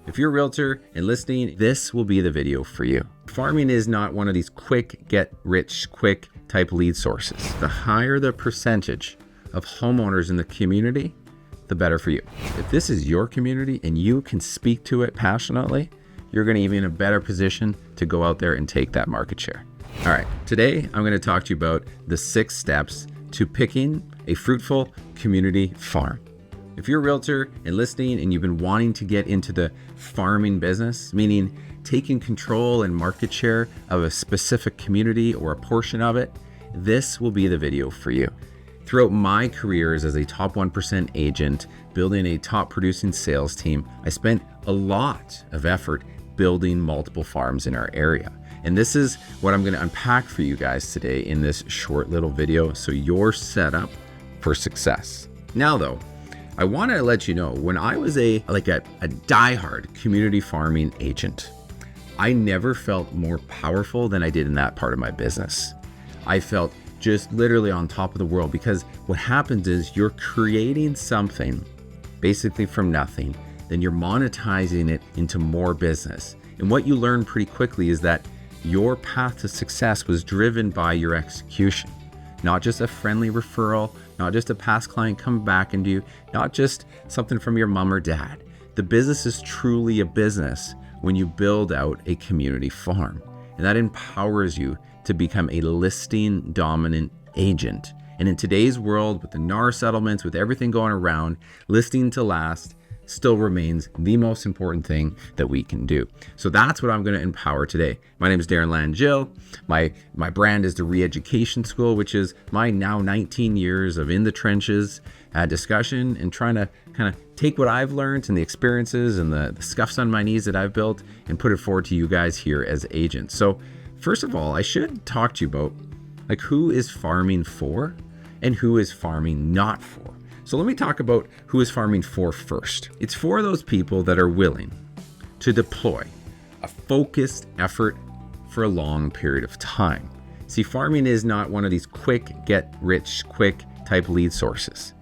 If you're a realtor and listening, this will be the video for you. Farming is not one of these quick, get rich quick type lead sources. The higher the percentage of homeowners in the community, the better for you. If this is your community and you can speak to it passionately, you're going to be in a better position to go out there and take that market share. All right, today I'm going to talk to you about the 6 steps to picking a fruitful community farm. If you're a realtor and listening and you've been wanting to get into the farming business, meaning taking control and market share of a specific community or a portion of it, this will be the video for you. Throughout my careers as a top 1% agent, building a top producing sales team, I spent a lot of effort building multiple farms in our area. And this is what I'm going to unpack for you guys today in this short little video so you're set up for success. Now though, I want to let you know, when I was a diehard community farming agent, I never felt more powerful than I did in that part of my business. I felt just literally on top of the world, because what happens is you're creating something basically from nothing, then you're monetizing it into more business. And what you learn pretty quickly is that your path to success was driven by your execution. Not just a friendly referral, not just a past client coming back into you, not just something from your mom or dad. The business is truly a business when you build out a community farm. And that empowers you to become a listing dominant agent. And in today's world, with the NAR settlements, with everything going around, listing to last still remains the most important thing that we can do. So that's what I'm going to empower today. My name is Darren Langille. My brand is the Re-Education School, which is my now 19 years of in the trenches discussion and trying to kind of take what I've learned and the experiences and the scuffs on my knees that I've built and put it forward to you guys here as agents. So first of all, I should talk to you about who is farming for and who is farming not for. So let me talk about who is farming for first. It's for those people that are willing to deploy a focused effort for a long period of time. See, farming is not one of these quick, get rich quick type lead sources.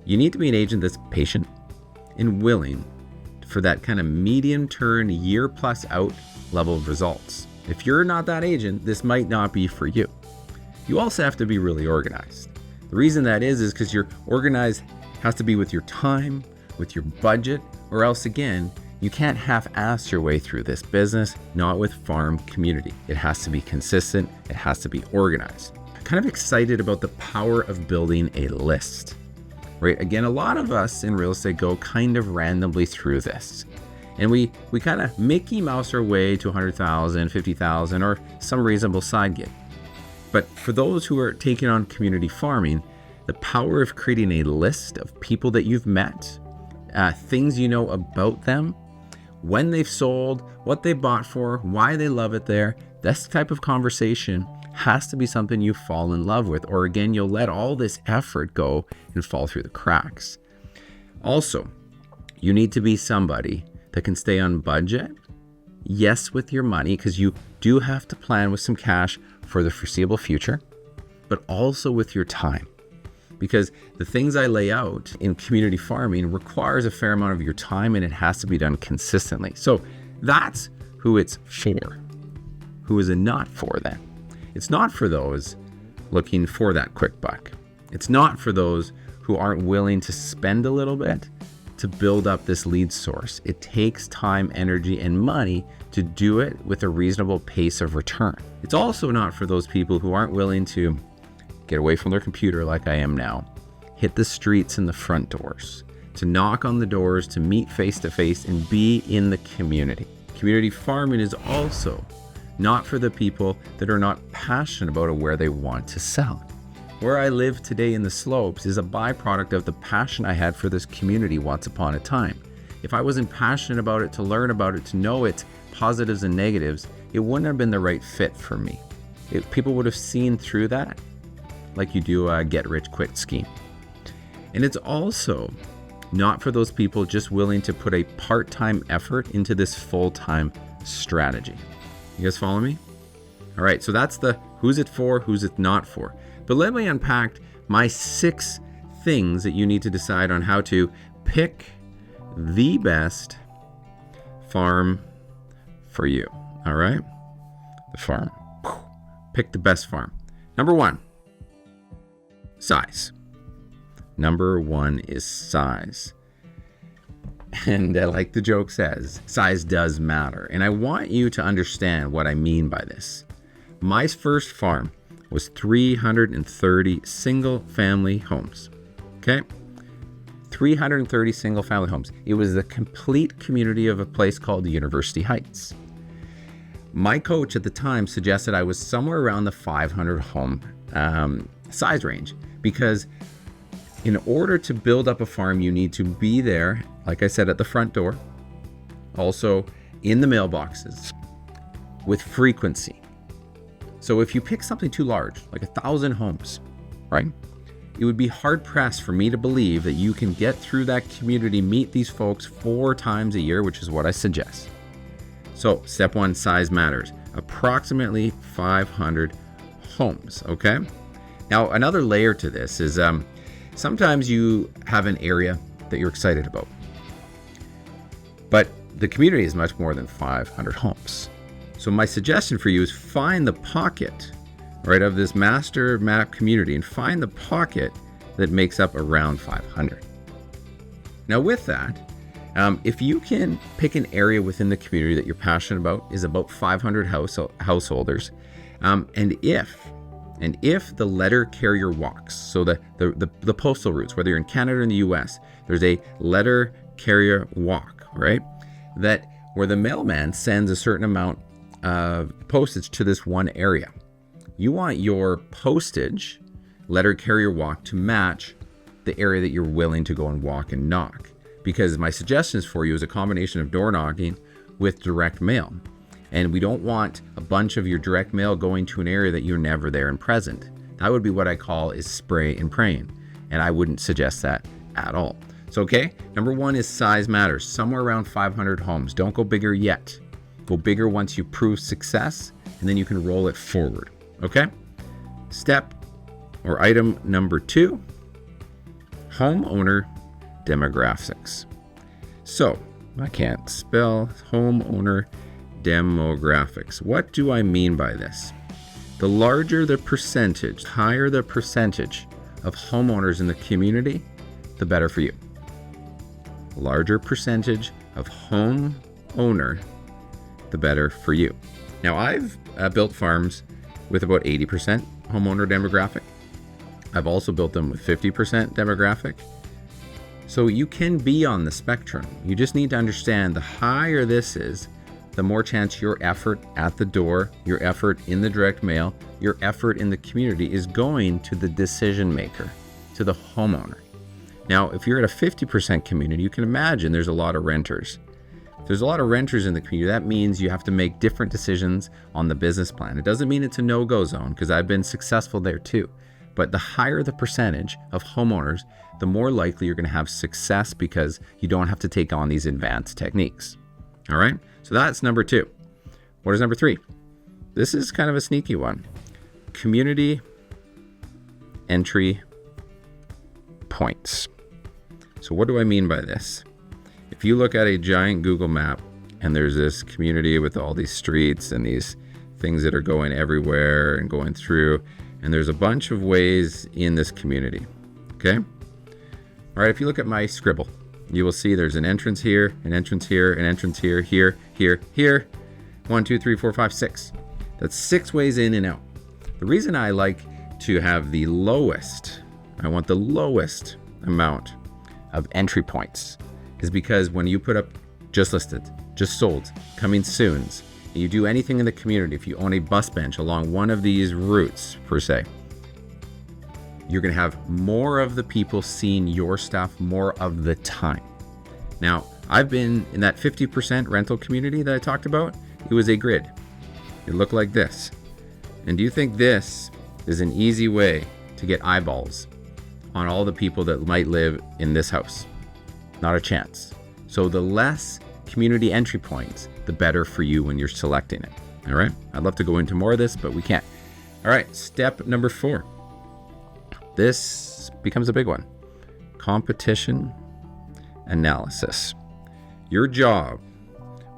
You need to be an agent that's patient and willing for that kind of medium term, year plus out level of results. If you're not that agent, this might not be for you. You also have to be really organized. The reason that is because you're organized has to be with your time, with your budget, or else again, you can't half-ass your way through this business, not with farm community. It has to be consistent, it has to be organized. I'm kind of excited about the power of building a list, right? Again, a lot of us in real estate go kind of randomly through this. And we kind of Mickey Mouse our way to 100,000, 50,000, or some reasonable side gig. But for those who are taking on community farming, the power of creating a list of people that you've met, things you know about them, when they've sold, what they bought for, why they love it there, this type of conversation has to be something you fall in love with, or again, you'll let all this effort go and fall through the cracks. Also, you need to be somebody that can stay on budget, yes, with your money, because you do have to plan with some cash for the foreseeable future, but also with your time. Because the things I lay out in community farming requires a fair amount of your time, and it has to be done consistently. So that's who it's for. Who is it not for then? It's not for those looking for that quick buck. It's not for those who aren't willing to spend a little bit to build up this lead source. It takes time, energy, and money to do it with a reasonable pace of return. It's also not for those people who aren't willing to get away from their computer like I am now, hit the streets and the front doors, to knock on the doors, to meet face to face and be in the community. Community farming is also not for the people that are not passionate about where they want to sell. Where I live today in the slopes is a byproduct of the passion I had for this community once upon a time. If I wasn't passionate about it, to learn about it, to know its positives and negatives, it wouldn't have been the right fit for me. People would have seen through that like you do a get-rich-quick scheme. And it's also not for those people just willing to put a part-time effort into this full-time strategy. You guys follow me? All right, so that's the who's it for, who's it not for. But let me unpack my 6 things that you need to decide on how to pick the best farm for you. All right? The farm. Pick the best farm. Number 1, size. Number 1 is size. And like the joke says, size does matter. And I want you to understand what I mean by this. My first farm was 330 single family homes. Okay? 330 single family homes. It was the complete community of a place called University Heights. My coach at the time suggested I was somewhere around the 500 home size range, because in order to build up a farm, you need to be there, like I said, at the front door, also in the mailboxes, with frequency. So if you pick something too large, like 1,000 homes, right? It would be hard pressed for me to believe that you can get through that community, meet these folks 4 times a year, which is what I suggest. So step 1, size matters. Approximately 500 homes, okay? Now, another layer to this is sometimes you have an area that you're excited about, but the community is much more than 500 homes. So my suggestion for you is find the pocket, right, of this master map community, and find the pocket that makes up around 500. Now with that, if you can pick an area within the community that you're passionate about, is about 500 householders, and if the letter carrier walks, so the postal routes, whether you're in Canada or in the US, there's a letter carrier walk, right? That where the mailman sends a certain amount of postage to this one area. You want your postage letter carrier walk to match the area that you're willing to go and walk and knock. Because my suggestions for you is a combination of door knocking with direct mail. And we don't want a bunch of your direct mail going to an area that you're never there and present. That would be what I call is spray and praying. And I wouldn't suggest that at all. So, okay, number 1 is size matters. Somewhere around 500 homes. Don't go bigger yet. Go bigger once you prove success, and then you can roll it forward. Okay? Step or item number 2, homeowner demographics. So, I can't spell homeowner demographics. What do I mean by this? The larger the percentage, higher the percentage of homeowners in the community, the better for you. Larger percentage of homeowner, the better for you. Now, I've built farms with about 80% homeowner demographic. I've also built them with 50% demographic. So you can be on the spectrum. You just need to understand the higher this is, the more chance your effort at the door, your effort in the direct mail, your effort in the community is going to the decision maker, to the homeowner. Now, if you're at a 50% community, you can imagine there's a lot of renters. If there's a lot of renters in the community, that means you have to make different decisions on the business plan. It doesn't mean it's a no-go zone, because I've been successful there too. But the higher the percentage of homeowners, the more likely you're going to have success, because you don't have to take on these advanced techniques. All right? So that's number 2. What is number 3? This is kind of a sneaky one. Community entry points. So what do I mean by this? If you look at a giant Google map and there's this community with all these streets and these things that are going everywhere and going through, and there's a bunch of ways in this community, okay? All right, if you look at my scribble, you will see there's an entrance here, an entrance here, an entrance here, here, here, here. 1, 2, 3, 4, 5, 6. That's 6 ways in and out. The reason I like to have the lowest, I want the lowest amount of entry points, is because when you put up just listed, just sold, coming soons, and you do anything in the community, if you own a bus bench along one of these routes per se, you're going to have more of the people seeing your stuff more of the time. Now, I've been in that 50% rental community that I talked about. It was a grid. It looked like this. And do you think this is an easy way to get eyeballs on all the people that might live in this house? Not a chance. So the less community entry points, the better for you when you're selecting it. All right? I'd love to go into more of this, but we can't. All right, step number 4. This becomes a big one. Competition analysis. Your job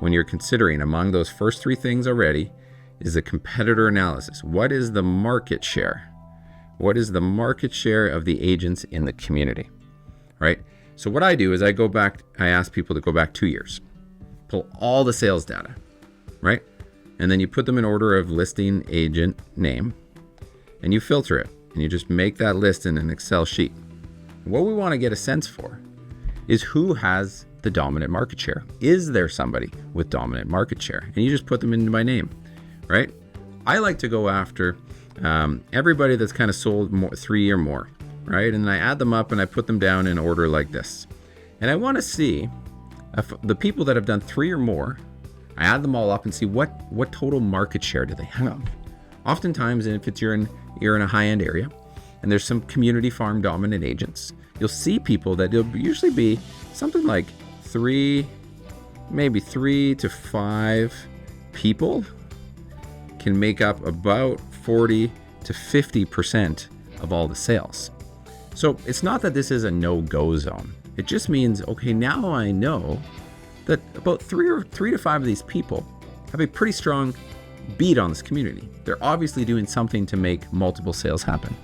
when you're considering among those first three things already is the competitor analysis. What is the market share? What is the market share of the agents in the community, right? So what I do is I ask people to go back 2 years, pull all the sales data, right? And then you put them in order of listing agent name and you filter it and you just make that list in an Excel sheet. What we want to get a sense for is who has the dominant market share. Is there somebody with dominant market share? And you just put them in by name, right? I like to go after everybody that's kind of sold 3 or more, right? And then I add them up and I put them down in order like this. And I want to see if the people that have done 3 or more, I add them all up and see what total market share do they have. Oftentimes, if you're in a high-end area and there's some community farm dominant agents, you'll see people that it'll usually be something like 3 to 5 people can make up about 40 to 50% of all the sales. So it's not that this is a no-go zone. It just means, okay, now I know that about 3 to 5 of these people have a pretty strong beat on this community. They're obviously doing something to make multiple sales happen.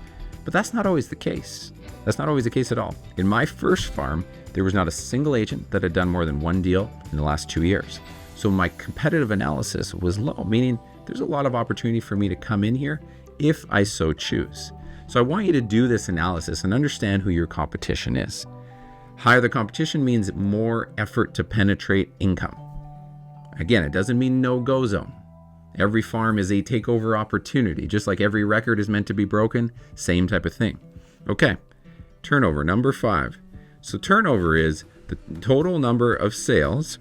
But that's not always the case. That's not always the case at all. In my first farm, there was not a single agent that had done more than 1 deal in the last 2 years. So my competitive analysis was low, meaning there's a lot of opportunity for me to come in here if I so choose. So I want you to do this analysis and understand who your competition is. Higher the competition means more effort to penetrate income. Again, it doesn't mean no-go zone. Every farm is a takeover opportunity, just like every record is meant to be broken, same type of thing. Okay, turnover, number 5. So turnover is the total number of sales,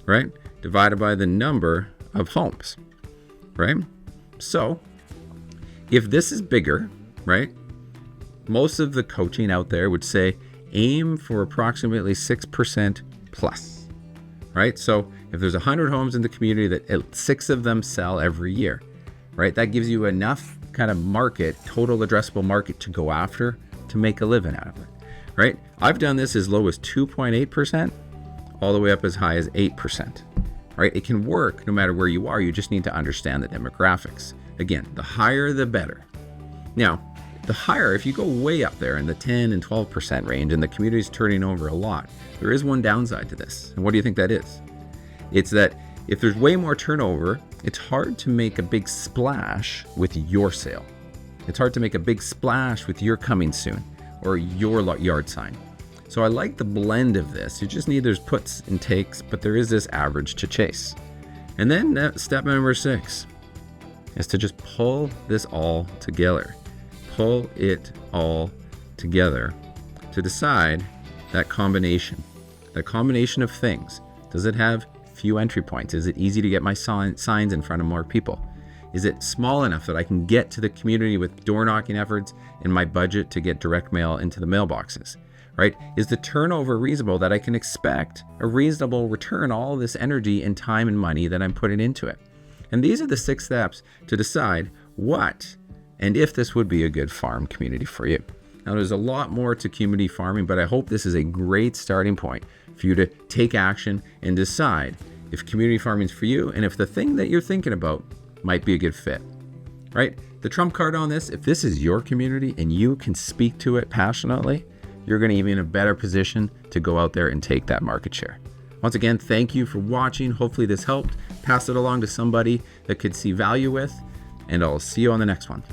right, divided by the number of homes, right? So if this is bigger, right, most of the coaching out there would say aim for approximately 6% plus, right? So if there's 100 homes in the community that 6 of them sell every year, right? That gives you enough kind of market, total addressable market to go after to make a living out of it, right? I've done this as low as 2.8% all the way up as high as 8%, right? It can work no matter where you are. You just need to understand the demographics. Again, the higher, the better. Now, the higher, if you go way up there in the 10 and 12% range and the community is turning over a lot, there is one downside to this. And what do you think that is? It's that if there's way more turnover, it's hard to make a big splash with your sale. It's hard to make a big splash with your coming soon or your yard sign. So I like the blend of this. You just need, there's puts and takes, but there is this average to chase. And then step number 6 is to just pull this all together. Pull it all together to decide that combination of things. Does it have few entry points? Is it easy to get my signs in front of more people? Is it small enough that I can get to the community with door knocking efforts and my budget to get direct mail into the mailboxes, right? Is the turnover reasonable that I can expect a reasonable return, all this energy and time and money that I'm putting into it? And these are the 6 steps to decide what and if this would be a good farm community for you. Now, there's a lot more to community farming, but I hope this is a great starting point for you to take action and decide if community farming is for you and if the thing that you're thinking about might be a good fit, right? The trump card on this, if this is your community and you can speak to it passionately, you're going to be in a better position to go out there and take that market share. Once again, thank you for watching. Hopefully this helped. Pass it along to somebody that could see value with, and I'll see you on the next one.